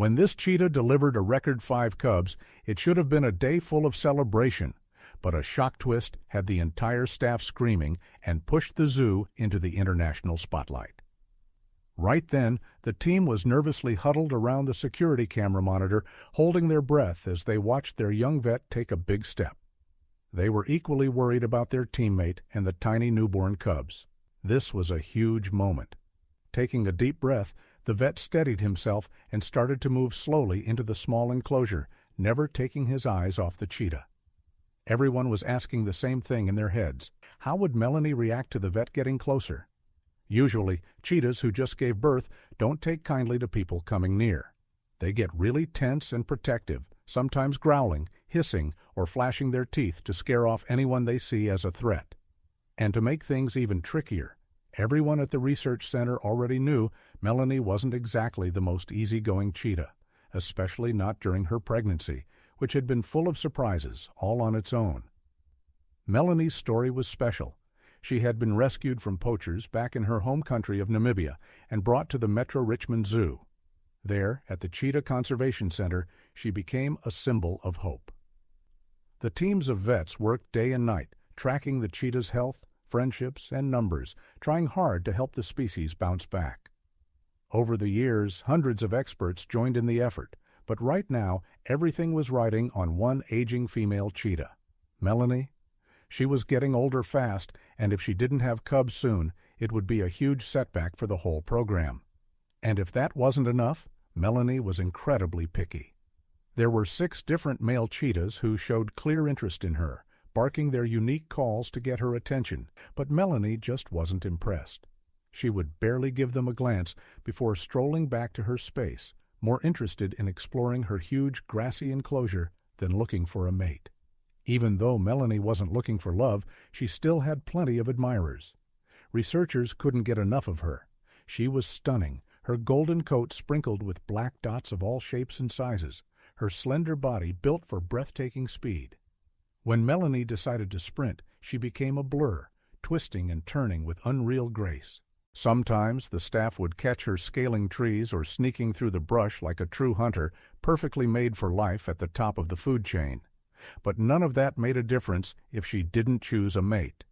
When this cheetah delivered a record 5 cubs, it should have been a day full of celebration, but a shock twist had the entire staff screaming and pushed the zoo into the international spotlight. Right then, the team was nervously huddled around the security camera monitor, holding their breath as they watched their young vet take a big step. They were equally worried about their teammate and the tiny newborn cubs. This was a huge moment. Taking a deep breath, the vet steadied himself and started to move slowly into the small enclosure, never taking his eyes off the cheetah. Everyone was asking the same thing in their heads. How would Melanie react to the vet getting closer? Usually, cheetahs who just gave birth don't take kindly to people coming near. They get really tense and protective, sometimes growling, hissing, or flashing their teeth to scare off anyone they see as a threat. And to make things even trickier, everyone at the research center already knew Melanie wasn't exactly the most easygoing cheetah, especially not during her pregnancy, which had been full of surprises all on its own. Melanie's story was special. She had been rescued from poachers back in her home country of Namibia and brought to the Metro Richmond Zoo. There, at the Cheetah Conservation Center, she became a symbol of hope. The teams of vets worked day and night, tracking the cheetah's health, friendships, and numbers, trying hard to help the species bounce back. Over the years, hundreds of experts joined in the effort, but right now, everything was riding on one aging female cheetah, Melanie. She was getting older fast, and if she didn't have cubs soon, it would be a huge setback for the whole program. And if that wasn't enough, Melanie was incredibly picky. There were 6 different male cheetahs who showed clear interest in her, barking their unique calls to get her attention, but Melanie just wasn't impressed. She would barely give them a glance before strolling back to her space, more interested in exploring her huge grassy enclosure than looking for a mate. Even though Melanie wasn't looking for love, she still had plenty of admirers. Researchers couldn't get enough of her. She was stunning, her golden coat sprinkled with black dots of all shapes and sizes, her slender body built for breathtaking speed. When Melanie decided to sprint, she became a blur, twisting and turning with unreal grace. Sometimes the staff would catch her scaling trees or sneaking through the brush like a true hunter, perfectly made for life at the top of the food chain. But none of that made a difference if she didn't choose a mate.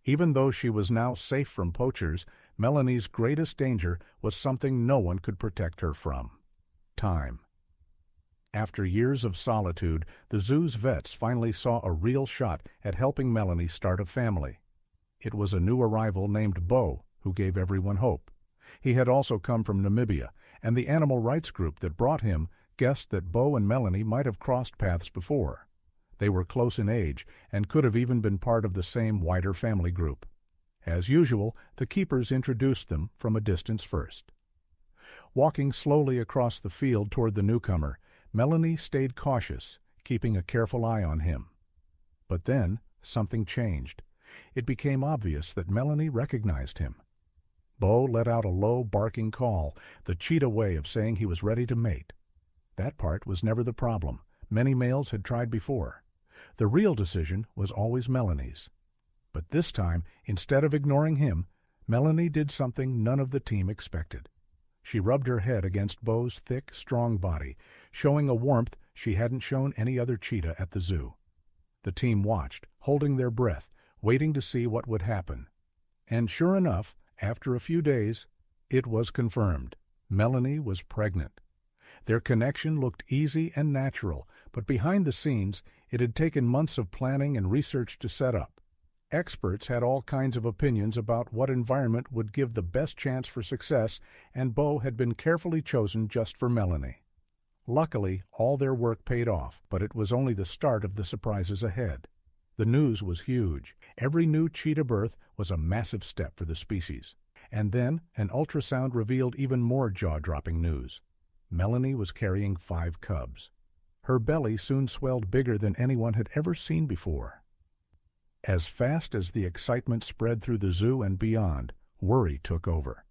Even though she was now safe from poachers, Melanie's greatest danger was something no one could protect her from: time. After years of solitude, the zoo's vets finally saw a real shot at helping Melanie start a family. It was a new arrival named Bo who gave everyone hope. He had also come from Namibia, and the animal rights group that brought him guessed that Bo and Melanie might have crossed paths before. They were close in age and could have even been part of the same wider family group. As usual, the keepers introduced them from a distance first. Walking slowly across the field toward the newcomer, Melanie stayed cautious, keeping a careful eye on him. But then something changed. It became obvious that Melanie recognized him. Bo let out a low, barking call, the cheetah way of saying he was ready to mate. That part was never the problem. Many males had tried before. The real decision was always Melanie's. But this time, instead of ignoring him, Melanie did something none of the team expected. She rubbed her head against Bo's thick, strong body, showing a warmth she hadn't shown any other cheetah at the zoo. The team watched, holding their breath, waiting to see what would happen. And sure enough, after a few days, it was confirmed. Melanie was pregnant. Their connection looked easy and natural, but behind the scenes, it had taken months of planning and research to set up. Experts had all kinds of opinions about what environment would give the best chance for success, and Bo had been carefully chosen just for Melanie. Luckily, all their work paid off, but it was only the start of the surprises ahead. The news was huge. Every new cheetah birth was a massive step for the species. And then an ultrasound revealed even more jaw-dropping news. Melanie was carrying 5 cubs. Her belly soon swelled bigger than anyone had ever seen before. As fast as the excitement spread through the zoo and beyond, worry took over.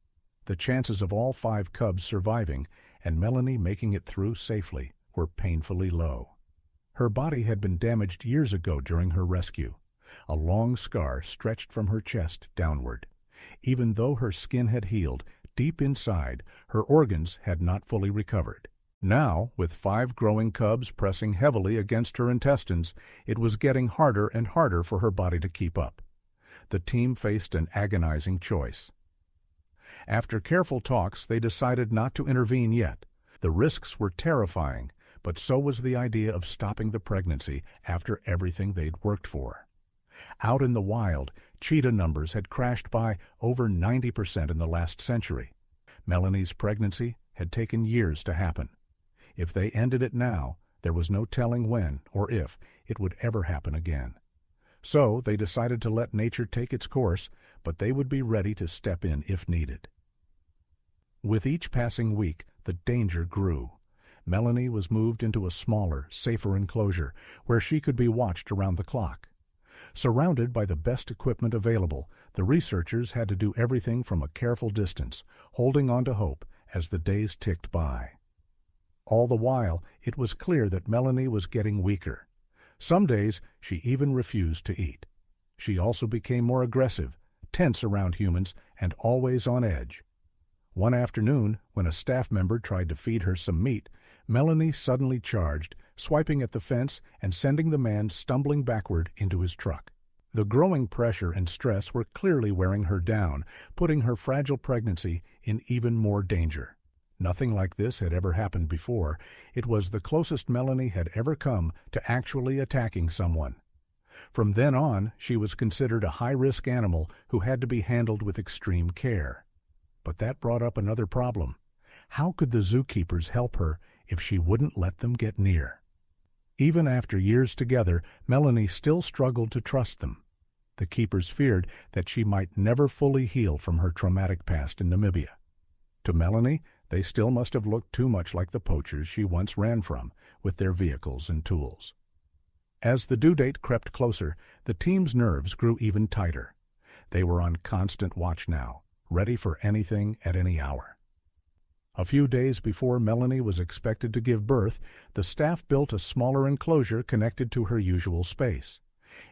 The chances of all 5 cubs surviving and Melanie making it through safely were painfully low. Her body had been damaged years ago during her rescue. A long scar stretched from her chest downward. Even though her skin had healed, deep inside, her organs had not fully recovered. Now, with 5 growing cubs pressing heavily against her intestines, it was getting harder and harder for her body to keep up. The team faced an agonizing choice. After careful talks, they decided not to intervene yet. The risks were terrifying, but so was the idea of stopping the pregnancy after everything they'd worked for. Out in the wild, cheetah numbers had crashed by over 90% in the last century. Melanie's pregnancy had taken years to happen. If they ended it now, there was no telling when or if it would ever happen again. So they decided to let nature take its course, but they would be ready to step in if needed. With each passing week, the danger grew. Melanie was moved into a smaller, safer enclosure where she could be watched around the clock. Surrounded by the best equipment available, the researchers had to do everything from a careful distance, holding on to hope as the days ticked by. All the while, it was clear that Melanie was getting weaker. Some days, she even refused to eat. She also became more aggressive, tense around humans, and always on edge. One afternoon, when a staff member tried to feed her some meat, Melanie suddenly charged, swiping at the fence and sending the man stumbling backward into his truck. The growing pressure and stress were clearly wearing her down, putting her fragile pregnancy in even more danger. Nothing like this had ever happened before. It was the closest Melanie had ever come to actually attacking someone. From then on, she was considered a high-risk animal who had to be handled with extreme care. But that brought up another problem. How could the zookeepers help her if she wouldn't let them get near? Even after years together, Melanie still struggled to trust them. The keepers feared that she might never fully heal from her traumatic past in Namibia. To Melanie, they still must have looked too much like the poachers she once ran from, with their vehicles and tools. As the due date crept closer, the team's nerves grew even tighter. They were on constant watch now, ready for anything at any hour. A few days before Melanie was expected to give birth, the staff built a smaller enclosure connected to her usual space.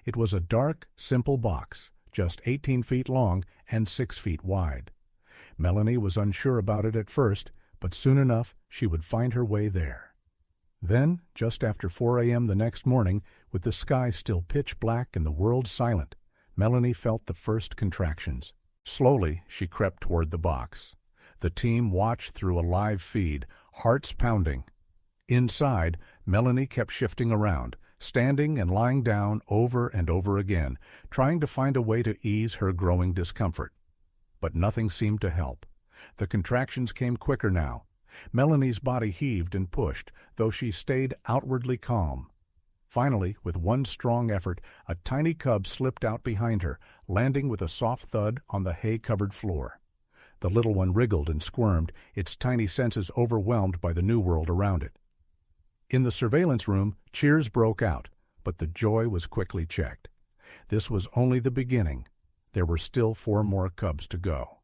It was a dark, simple box, just 18 feet long and 6 feet wide. Melanie was unsure about it at first, but soon enough she would find her way there. Then, just after 4 a.m. the next morning, with the sky still pitch black and the world silent, Melanie felt the first contractions. Slowly, she crept toward the box. The team watched through a live feed, hearts pounding. Inside, Melanie kept shifting around, standing and lying down over and over again, trying to find a way to ease her growing discomfort. But nothing seemed to help. The contractions came quicker now. Melanie's body heaved and pushed, though she stayed outwardly calm. Finally, with one strong effort, a tiny cub slipped out behind her, landing with a soft thud on the hay-covered floor. The little one wriggled and squirmed, its tiny senses overwhelmed by the new world around it. In the surveillance room, cheers broke out, but the joy was quickly checked. This was only the beginning. There were still 4 more cubs to go.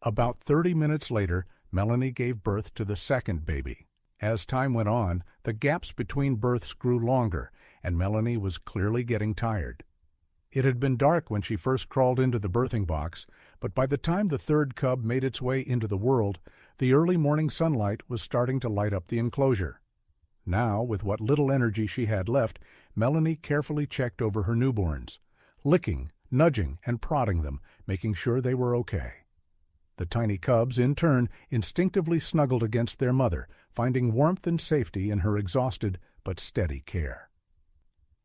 About 30 minutes later, Melanie gave birth to the second baby. As time went on, the gaps between births grew longer, and Melanie was clearly getting tired. It had been dark when she first crawled into the birthing box, but by the time the third cub made its way into the world, the early morning sunlight was starting to light up the enclosure. Now, with what little energy she had left, Melanie carefully checked over her newborns, licking, nudging, and prodding them, making sure they were okay. The tiny cubs, in turn, instinctively snuggled against their mother, finding warmth and safety in her exhausted but steady care.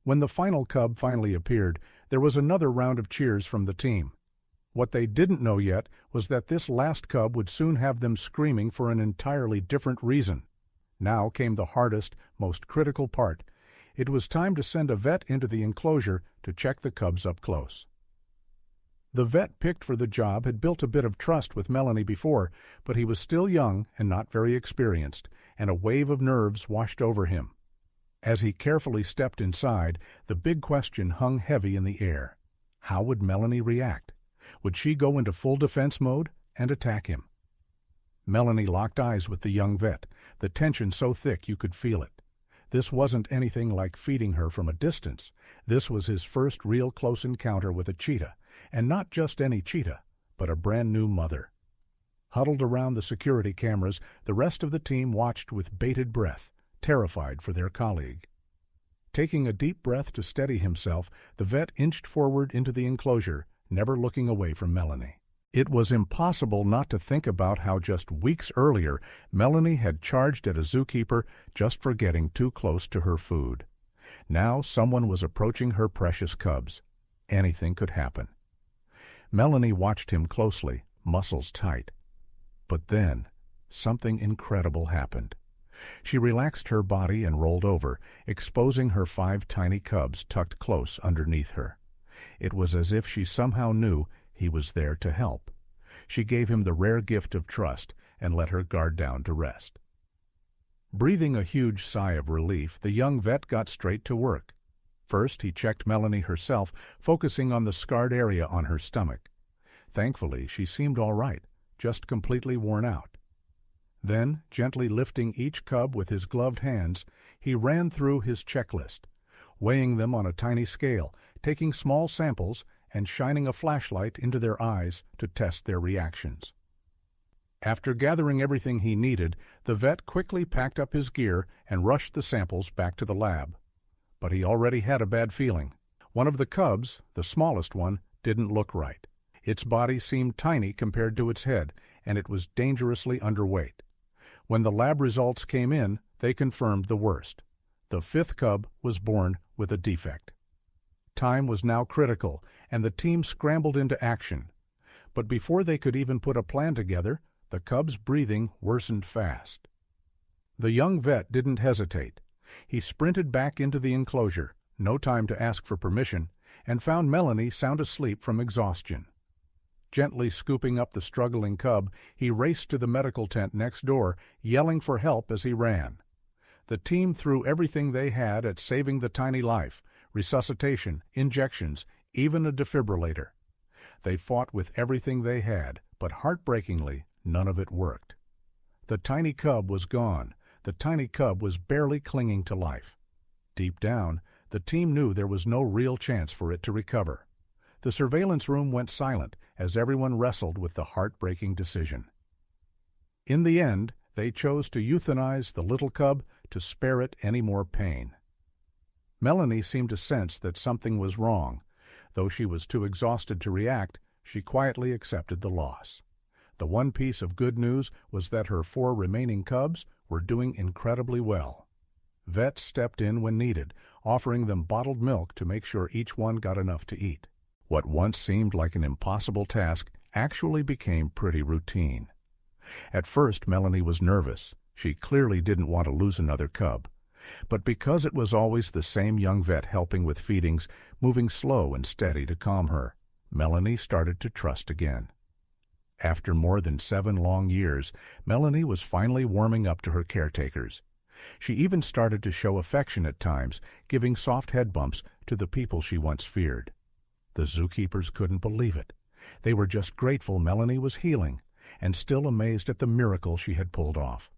When the final cub finally appeared, there was another round of cheers from the team. What they didn't know yet was that this last cub would soon have them screaming for an entirely different reason. Now came the hardest, most critical part. It was time to send a vet into the enclosure to check the cubs up close. The vet picked for the job had built a bit of trust with Melanie before, but he was still young and not very experienced, and a wave of nerves washed over him. As he carefully stepped inside, the big question hung heavy in the air. How would Melanie react? Would she go into full defense mode and attack him? Melanie locked eyes with the young vet, the tension so thick you could feel it. This wasn't anything like feeding her from a distance. This was his first real close encounter with a cheetah, and not just any cheetah, but a brand new mother. Huddled around the security cameras, the rest of the team watched with bated breath, terrified for their colleague. Taking a deep breath to steady himself, the vet inched forward into the enclosure, never looking away from Melanie. It was impossible not to think about how just weeks earlier Melanie had charged at a zookeeper just for getting too close to her food. Now someone was approaching her precious cubs. Anything could happen. Melanie watched him closely, muscles tight. But then, something incredible happened. She relaxed her body and rolled over, exposing her 5 tiny cubs tucked close underneath her. It was as if she somehow knew he was there to help. She gave him the rare gift of trust and let her guard down to rest. Breathing a huge sigh of relief, the young vet got straight to work. First, he checked Melanie herself, focusing on the scarred area on her stomach. Thankfully, she seemed all right, just completely worn out. Then, gently lifting each cub with his gloved hands, he ran through his checklist, weighing them on a tiny scale, taking small samples, and shining a flashlight into their eyes to test their reactions. After gathering everything he needed, the vet quickly packed up his gear and rushed the samples back to the lab. But he already had a bad feeling. One of the cubs, the smallest one, didn't look right. Its body seemed tiny compared to its head, and it was dangerously underweight. When the lab results came in, they confirmed the worst. The 5th cub was born with a defect. Time was now critical, and the team scrambled into action. But before they could even put a plan together, the cub's breathing worsened fast. The young vet didn't hesitate. He sprinted back into the enclosure, no time to ask for permission, and found Melanie sound asleep from exhaustion. Gently scooping up the struggling cub, he raced to the medical tent next door, yelling for help as he ran. The team threw everything they had at saving the tiny life: resuscitation, injections, even a defibrillator. They fought with everything they had, but heartbreakingly, none of it worked. The tiny cub was gone. The tiny cub was barely clinging to life. Deep down, the team knew there was no real chance for it to recover. The surveillance room went silent as everyone wrestled with the heartbreaking decision. In the end, they chose to euthanize the little cub to spare it any more pain. Melanie seemed to sense that something was wrong. Though she was too exhausted to react, she quietly accepted the loss. The one piece of good news was that her 4 remaining cubs were doing incredibly well. Vets stepped in when needed, offering them bottled milk to make sure each one got enough to eat. What once seemed like an impossible task actually became pretty routine. At first, Melanie was nervous. She clearly didn't want to lose another cub. But because it was always the same young vet helping with feedings, moving slow and steady to calm her, Melanie started to trust again. After more than 7 long years, Melanie was finally warming up to her caretakers. She even started to show affection at times, giving soft head bumps to the people she once feared. The zookeepers couldn't believe it. They were just grateful Melanie was healing, and still amazed at the miracle she had pulled off.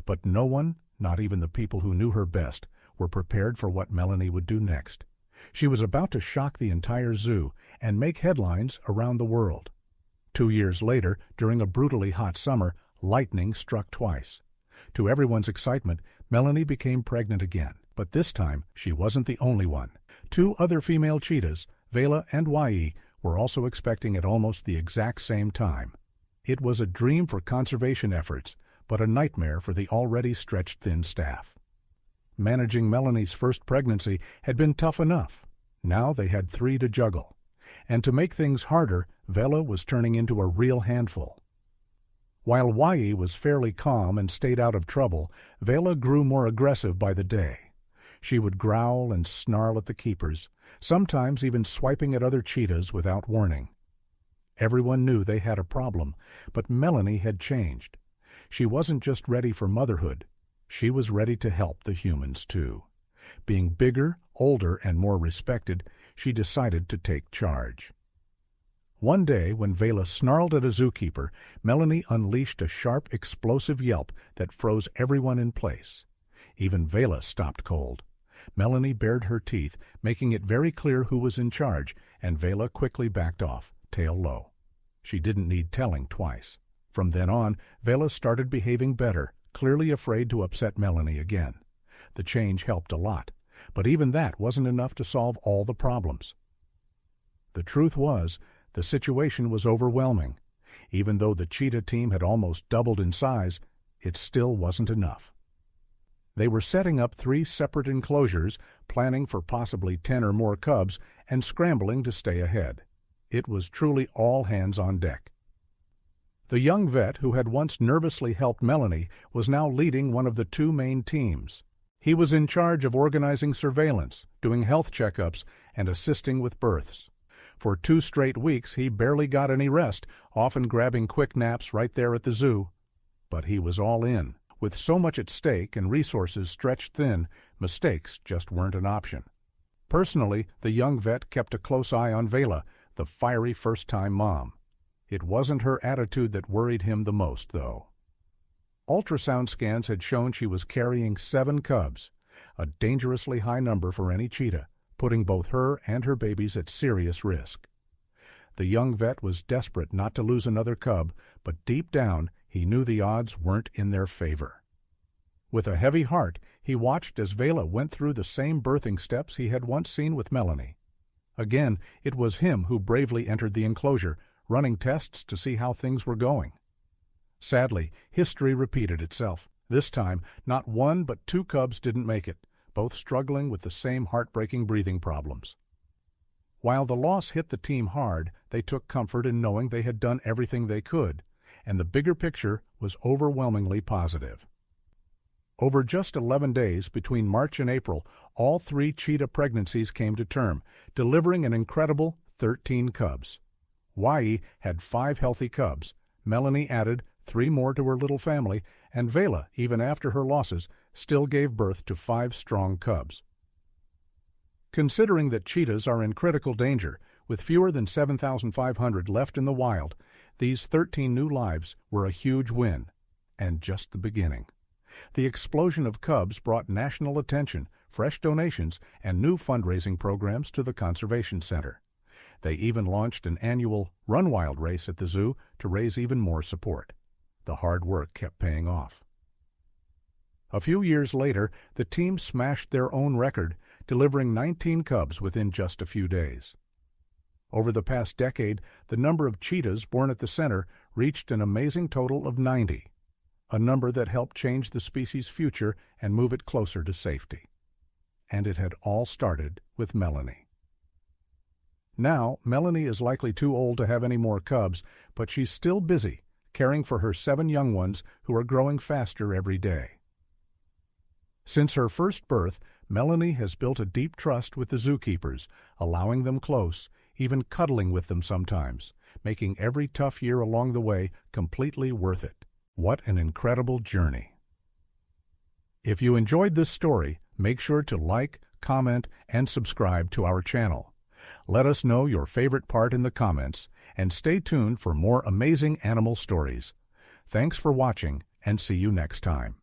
But no one, not even the people who knew her best, were prepared for what Melanie would do next. She was about to shock the entire zoo and make headlines around the world. 2 years later, during a brutally hot summer, lightning struck twice. To everyone's excitement, Melanie became pregnant again. But this time, she wasn't the only one. 2 other female cheetahs, Vela and Wai, were also expecting at almost the exact same time. It was a dream for conservation efforts, but a nightmare for the already stretched thin staff. Managing Melanie's first pregnancy had been tough enough. Now they had 3 to juggle. And to make things harder, Vela was turning into a real handful. While Wai was fairly calm and stayed out of trouble, Vela grew more aggressive by the day. She would growl and snarl at the keepers, sometimes even swiping at other cheetahs without warning. Everyone knew they had a problem, but Melanie had changed. She wasn't just ready for motherhood. She was ready to help the humans, too. Being bigger, older, and more respected, she decided to take charge. One day, when Vela snarled at a zookeeper, Melanie unleashed a sharp, explosive yelp that froze everyone in place. Even Vela stopped cold. Melanie bared her teeth, making it very clear who was in charge, and Vela quickly backed off, tail low. She didn't need telling twice. From then on, Vela started behaving better, clearly afraid to upset Melanie again. The change helped a lot, but even that wasn't enough to solve all the problems. The truth was, the situation was overwhelming. Even though the Cheetah team had almost doubled in size, it still wasn't enough. They were setting up 3 separate enclosures, planning for possibly 10 or more cubs, and scrambling to stay ahead. It was truly all hands on deck. The young vet who had once nervously helped Melanie was now leading one of the 2 main teams. He was in charge of organizing surveillance, doing health checkups, and assisting with births. For 2 straight weeks he barely got any rest, often grabbing quick naps right there at the zoo. But he was all in. With so much at stake and resources stretched thin, mistakes just weren't an option. Personally, the young vet kept a close eye on Vela, the fiery first-time mom. It wasn't her attitude that worried him the most, though. Ultrasound scans had shown she was carrying 7 cubs, a dangerously high number for any cheetah, putting both her and her babies at serious risk. The young vet was desperate not to lose another cub, but deep down he knew the odds weren't in their favor. With a heavy heart, he watched as Vela went through the same birthing steps he had once seen with Melanie. Again, it was him who bravely entered the enclosure, running tests to see how things were going. Sadly, history repeated itself. This time, not 1 but 2 cubs didn't make it, both struggling with the same heartbreaking breathing problems. While the loss hit the team hard, they took comfort in knowing they had done everything they could, and the bigger picture was overwhelmingly positive. Over just 11 days, between March and April, all 3 cheetah pregnancies came to term, delivering an incredible 13 cubs. Wai had 5 healthy cubs, Melanie added 3 more to her little family, and Vela, even after her losses, still gave birth to 5 strong cubs. Considering that cheetahs are in critical danger, with fewer than 7,500 left in the wild, these 13 new lives were a huge win, and just the beginning. The explosion of cubs brought national attention, fresh donations, and new fundraising programs to the Conservation Center. They even launched an annual Run Wild race at the zoo to raise even more support. The hard work kept paying off. A few years later, the team smashed their own record, delivering 19 cubs within just a few days. Over the past decade, the number of cheetahs born at the center reached an amazing total of 90, a number that helped change the species' future and move it closer to safety. And it had all started with Melanie. Now, Melanie is likely too old to have any more cubs, but she's still busy, caring for her 7 young ones who are growing faster every day. Since her first birth, Melanie has built a deep trust with the zookeepers, allowing them close, even cuddling with them sometimes, making every tough year along the way completely worth it. What an incredible journey. If you enjoyed this story, make sure to like, comment, and subscribe to our channel. Let us know your favorite part in the comments, and stay tuned for more amazing animal stories. Thanks for watching, and see you next time.